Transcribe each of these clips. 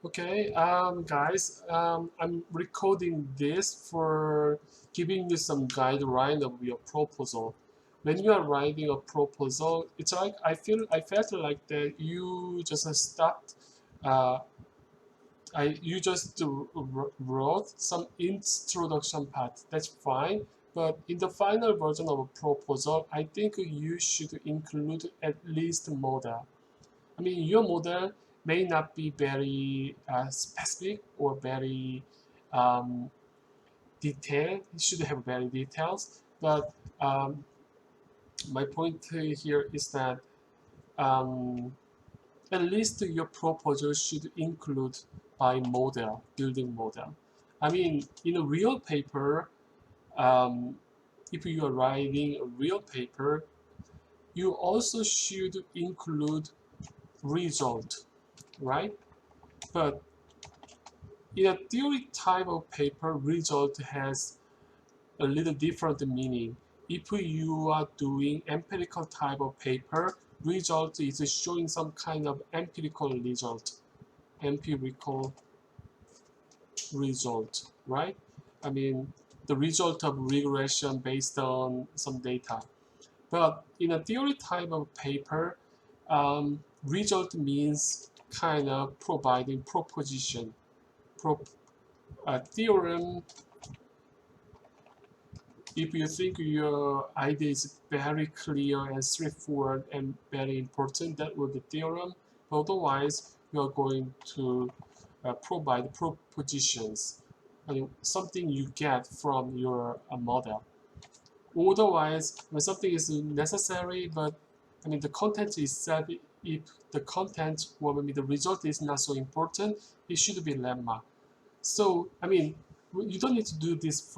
Okay, guys, I'm recording this for giving you some guideline of your proposal. When you are writing a proposal, it's like I felt like that you just start, uh, you just wrote some introduction part. That's fine, but in the final version of a proposal, I think you should include at least model. I mean, your model may not be very specific or very um, detailed. It should have very details. But um, my point here is that um, at least your proposal should include by model, building model. I mean, in a real paper, um, if you are writing a real paper, you also should include result, right? But in a theory type of paper, result has a little different meaning. If you are doing empirical type of paper, result is showing some kind of empirical result. Empirical result, right? I mean, the result of regression based on some data. But in a theory type of paper, result means kind of providing proposition, a theorem. If you think your idea is very clear and straightforward and very important, that will be theorem. Otherwise, you are going to provide propositions, I mean, something you get from your model. Otherwise, when something is necessary, but I mean the content itself, if the content or maybe the result is not so important, it should be lemma. So, I mean, you don't need to do this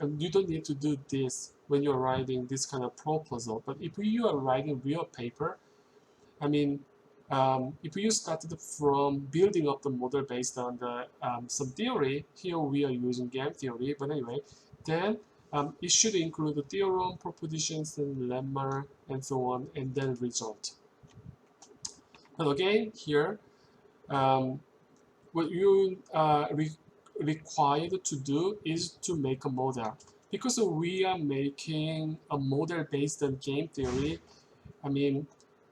and you don't need to do this when you're writing this kind of proposal. But if you are writing real paper, I mean, if you started from building up the model based on the some theory, here we are using game theory, but anyway, then it should include the theorem, propositions, and lemma, and so on, and then result. But again, here, um, what you required to do is to make a model. Because we are making a model based on game theory, I mean,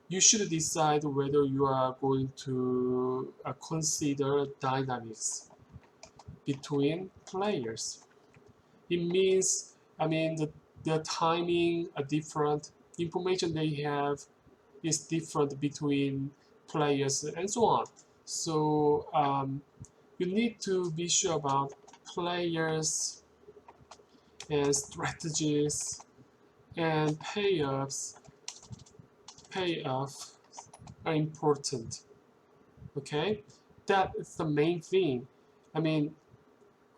you should decide whether you are going to consider dynamics between players. It means, I mean, the timing are different, information they have is different between players and so on. So you need to be sure about players and strategies and payoff are important. Okay, that is the main thing. I mean,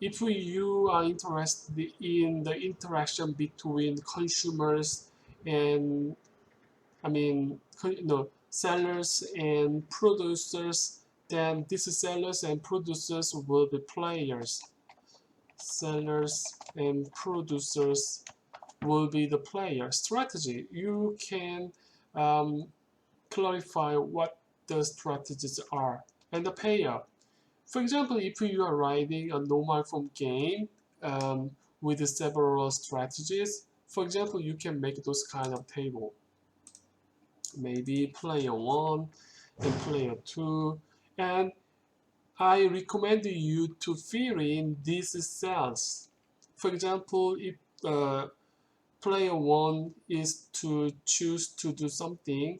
if you are interested in the interaction between consumers and I mean, sellers and producers, then these sellers and producers will be players. Sellers and producers will be the player. Strategy, you can um, clarify what the strategies are and the payout. For example, if you are writing a normal form game with several strategies, for example, you can make those kind of table. Maybe player 1 and player 2, and I recommend you to fill in these cells. For example, if player 1 is to choose to do something,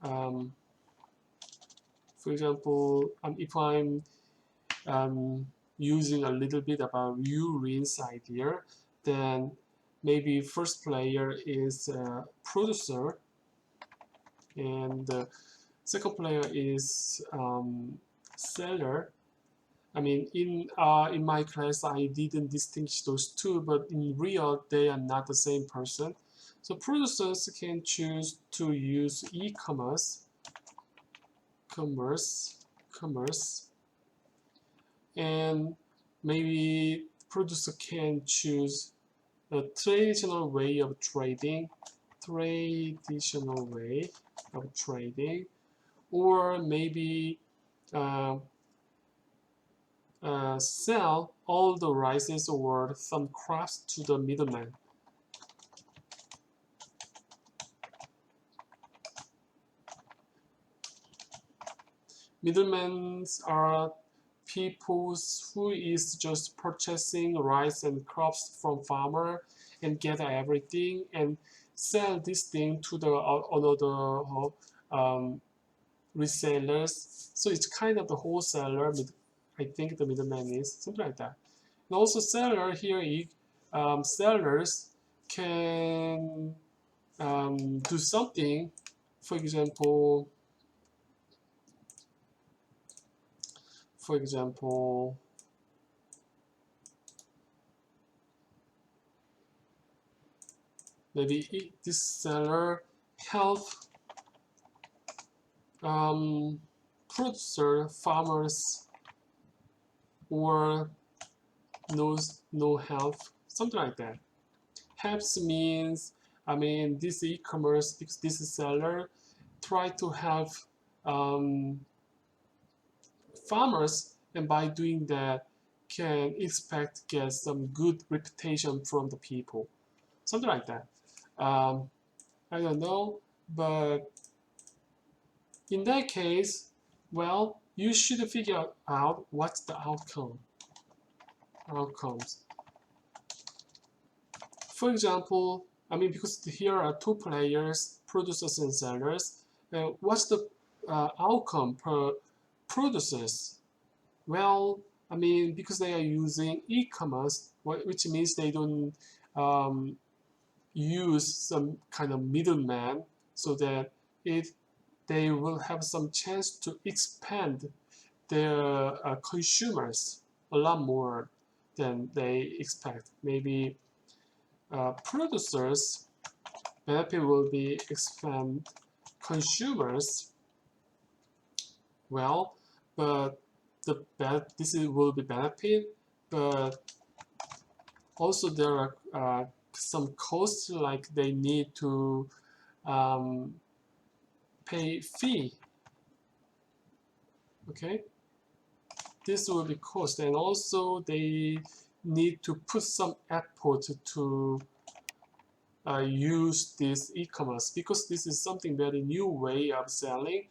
um, for example, if I'm using a little bit about Urin's idea, then maybe first player is producer and the second player is seller. I mean, in my class, I didn't distinguish those two, but in real, they are not the same person. So producers can choose to use e-commerce, commerce, and maybe producer can choose a traditional way of trading, traditional way of trading, or maybe uh, sell all the rices or some crops to the middleman. Middlemen are people who is just purchasing rice and crops from farmer and get everything and sell this thing to the another resellers. So it's kind of the wholesaler. I think the middleman is something like that. And also seller here, sellers can do something. For example, for example, maybe this seller help producer farmers or no help, something like that. Helps means, I mean, this e-commerce, this seller try to have farmers, and by doing that can expect get some good reputation from the people, something like that. I don't know, but in that case, well, you should figure out what's the outcomes. For example, I mean, because here are two players, producers and sellers, what's the outcome per producers? Well, I mean, because they are using e-commerce, which means they don't use some kind of middleman, so that they will have some chance to expand their consumers a lot more than they expect. Maybe producers benefit will be expand consumers well, but this will be benefit, but also there are some costs, like they need to pay fee. Okay, this will be cost, and also they need to put some effort to use this e-commerce, because this is something very new way of selling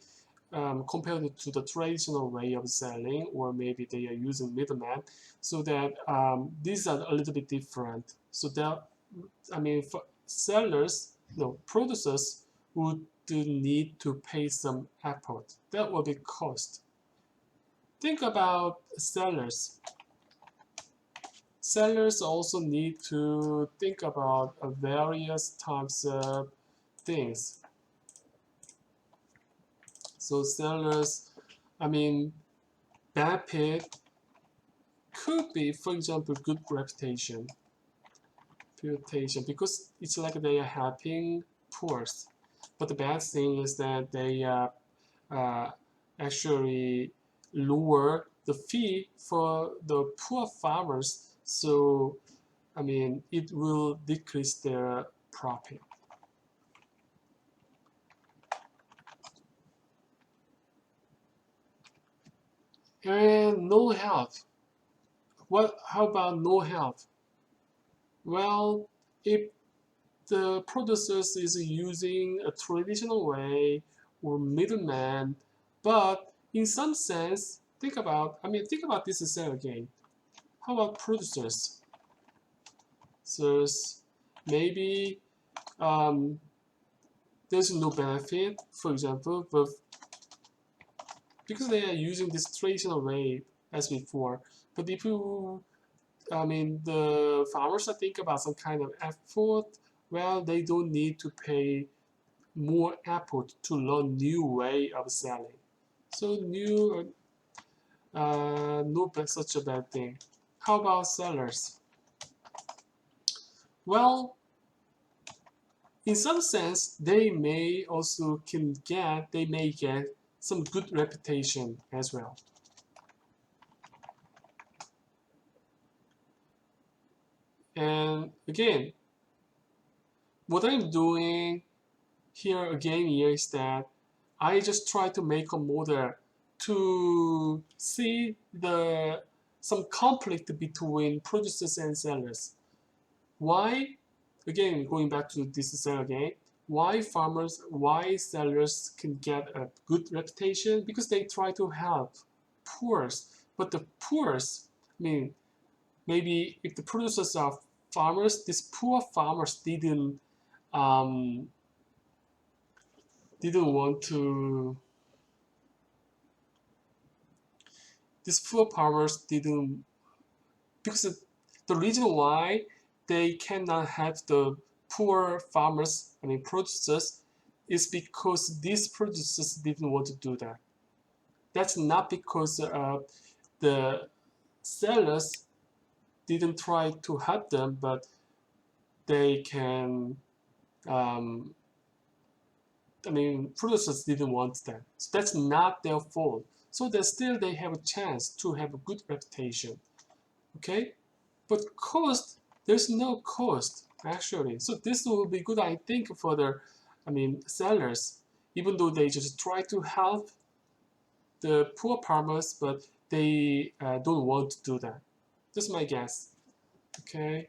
compared to the traditional way of selling, or maybe they are using middleman, so that these are a little bit different. So that, I mean, for sellers, no, producers would need to pay some effort. That will be cost. Think about sellers. Sellers also need to think about various types of things. So sellers, I mean, benefit could be, for example, good reputation, because it's like they are helping poor. But the bad thing is that they actually lower the fee for the poor farmers. So, I mean, it will decrease their profit. And no help. How about no help? Well, if the producers is using a traditional way or middleman, but in some sense, think about this sale again. How about producers? So maybe there's no benefit, for example, but because they are using this traditional way as before. But if you, I mean, the farmers are think about some kind of effort, well, they don't need to pay more effort to learn new way of selling. So no such a bad thing. How about sellers? Well, in some sense, they may get some good reputation as well. And again, what I'm doing here again is that I just try to make a model to see the some conflict between producers and sellers. Why? Again, going back to this cell again. Why sellers can get a good reputation? Because they try to help poors. But the poors, I mean, maybe if the producers are farmers, these poor farmers um, didn't want to. These poor farmers didn't, because the reason why they cannot help the poor farmers, I mean producers, is because these producers didn't want to do that. That's not because the sellers didn't try to help them, but they can, um, I mean, producers didn't want that. So that's not their fault. So that still they have a chance to have a good reputation. Okay? But cost, there's no cost actually. So this will be good, I think, for the, sellers, even though they just try to help the poor farmers, but they don't want to do that. That's my guess. Okay,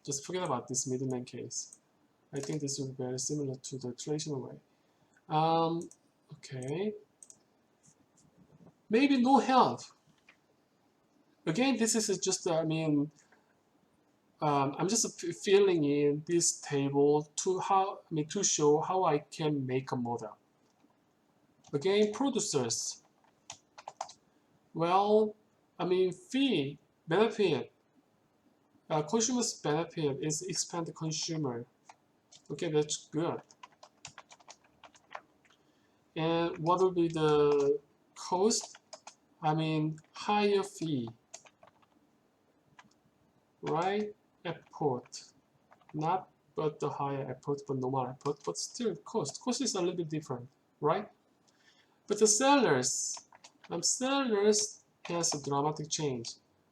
just forget about this middleman case. I think this will be very similar to the traditional way. Okay, maybe no help. Again, this is just, I'm just filling in this table to to show how I can make a model. Again, producers. Well, fee benefit. Consumer's benefit is expand the consumer. Okay, that's good. And what will be the cost? Higher fee, right? Effort, not but the higher effort, but normal effort, but still cost. Cost is a little bit different, right? But the sellers has a dramatic change.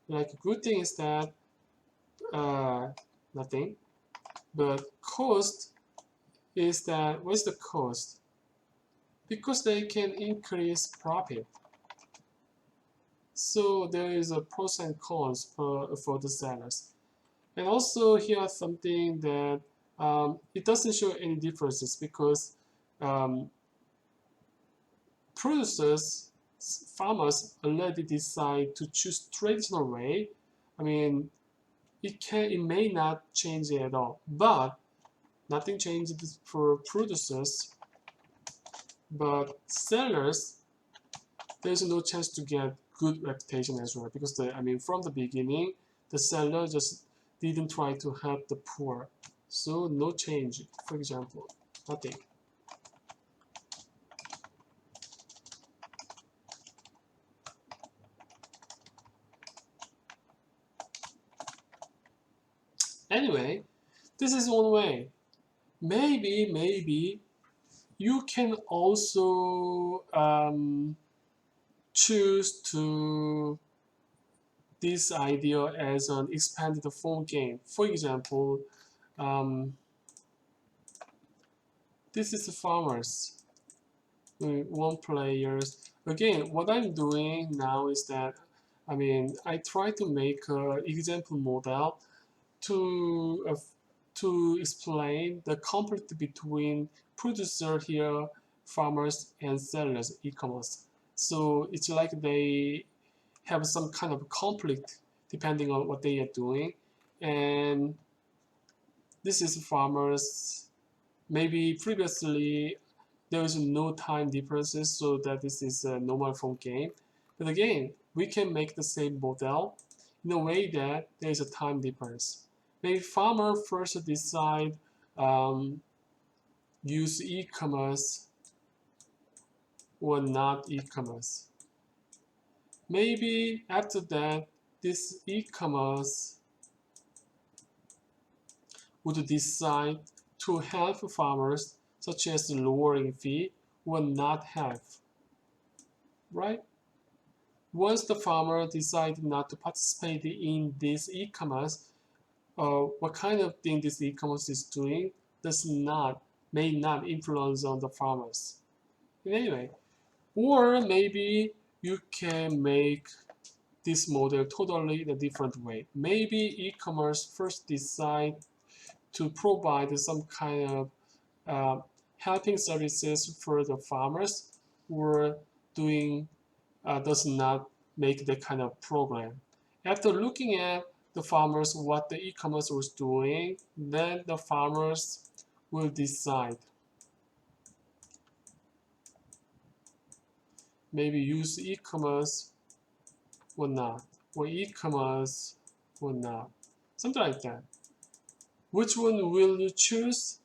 Like, good thing is that nothing, but cost is that, what's the cost? Because they can increase profit. So there is a pros and cons for the sellers. And also here something that it doesn't show any differences, because producers, farmers already decide to choose traditional way. It may not change at all, but nothing changes for producers. But sellers, there's no chance to get good reputation as well, because from the beginning, the seller just didn't try to help the poor. So no change, for example, nothing. Anyway, this is one way. Maybe you can also choose to this idea as an expanded phone game. For example, this is the farmers, one players. Again, what I'm doing now is that, I try to make an example model to explain the conflict between producer here, farmers, and sellers, e-commerce. So it's like they have some kind of conflict depending on what they are doing. And this is farmers. Maybe previously there is no time differences, so that this is a normal phone game. But again, we can make the same model in a way that there is a time difference. Maybe farmer first decide use e-commerce or not e-commerce. Maybe after that, this e-commerce would decide to help farmers, such as lowering fee, or not help, right? Once the farmer decides not to participate in this e-commerce, what kind of thing this e-commerce is doing may not influence on the farmers. Anyway, or maybe you can make this model totally in a different way. Maybe e-commerce first decide to provide some kind of helping services for the farmers, or doing does not make that kind of program. After looking at the farmers, what the e-commerce was doing, then the farmers will decide maybe use e-commerce or not, or e-commerce or not, something like that. Which one will you choose?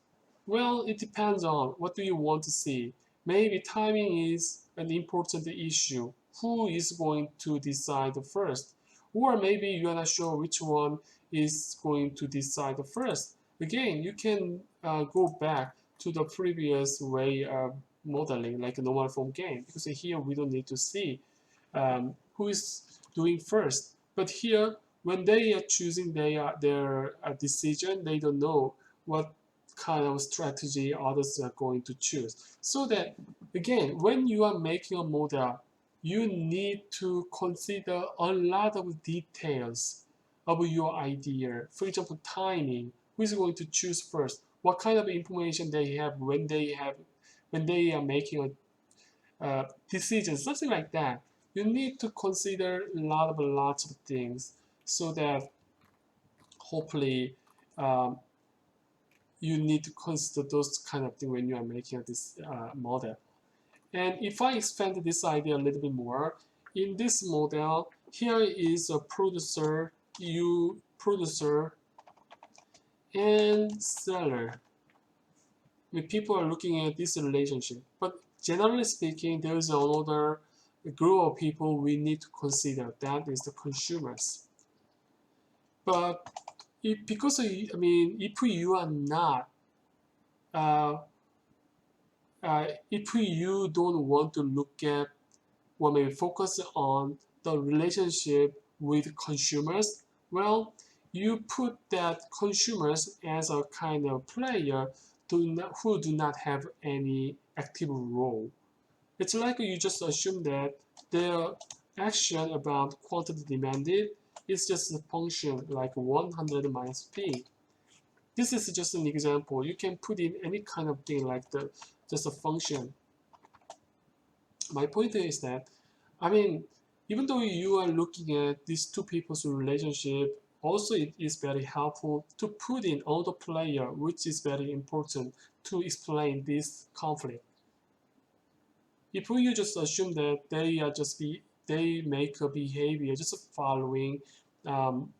Well, it depends on what do you want to see. Maybe timing is an important issue. Who is going to decide first? Or maybe you are not sure which one is going to decide first. Again, you can go back to the previous way of modeling, like a normal form game, because here we don't need to see who is doing first. But here, when they are choosing their decision, they don't know what kind of strategy others are going to choose. So that, again, when you are making a model, you need to consider a lot of details of your idea. For example, timing. Who is going to choose first? What kind of information they have when they are making a decision, something like that. You need to consider lots of things so that hopefully you need to consider those kind of things when you are making this model. And if I expand this idea a little bit more, in this model, here is a producer, producer, and seller. I mean, people are looking at this relationship, but generally speaking, there is another group of people we need to consider. That is the consumers. But because I mean, if you are not uh, if you don't want to look at or maybe focus on the relationship with consumers, well, you put that consumers as a kind of player who do not have any active role. It's like you just assume that their action about quantity demanded is just a function like 100 minus p. This is just an example. You can put in any kind of thing like just a function. My point is that, I mean, even though you are looking at these two people's relationship, also it is very helpful to put in other player, which is very important to explain this conflict. If you just assume that they make a behavior just following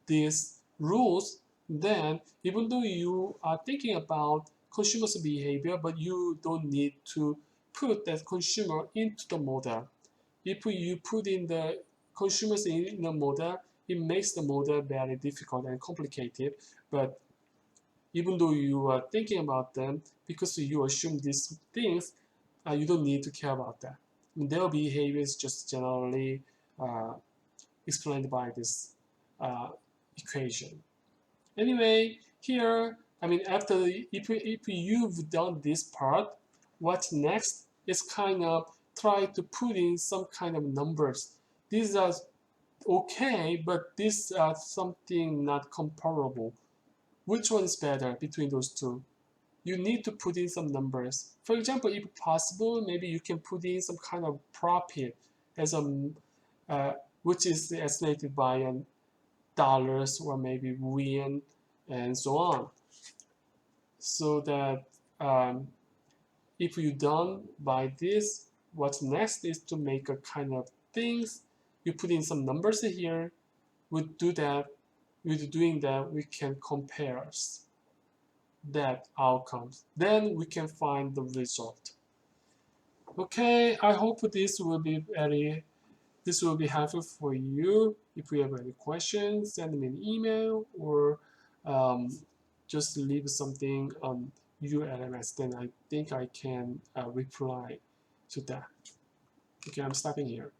these rules, then even though you are thinking about consumers' behavior, but you don't need to put that consumer into the model. If you put in the consumers in the model, it makes the model very difficult and complicated. But even though you are thinking about them, because you assume these things, you don't need to care about that. I mean, their behavior is just generally uh, explained by this uh, equation. Anyway, here, I mean, if you've done this part, what's next is kind of try to put in some kind of numbers. These are okay, but these are something not comparable. Which one is better between those two? You need to put in some numbers. For example, if possible, maybe you can put in some kind of profit as a uh, which is estimated by dollars or maybe yuan and so on. So that if you done by this, what's next is to make a kind of things. You put in some numbers here. With do that, with doing that, we can compare that outcomes. Then we can find the result. Okay, I hope this will be helpful for you. If you have any questions, send me an email or um, just leave something on ULMS. Then I think I can reply to that. Okay, I'm stopping here.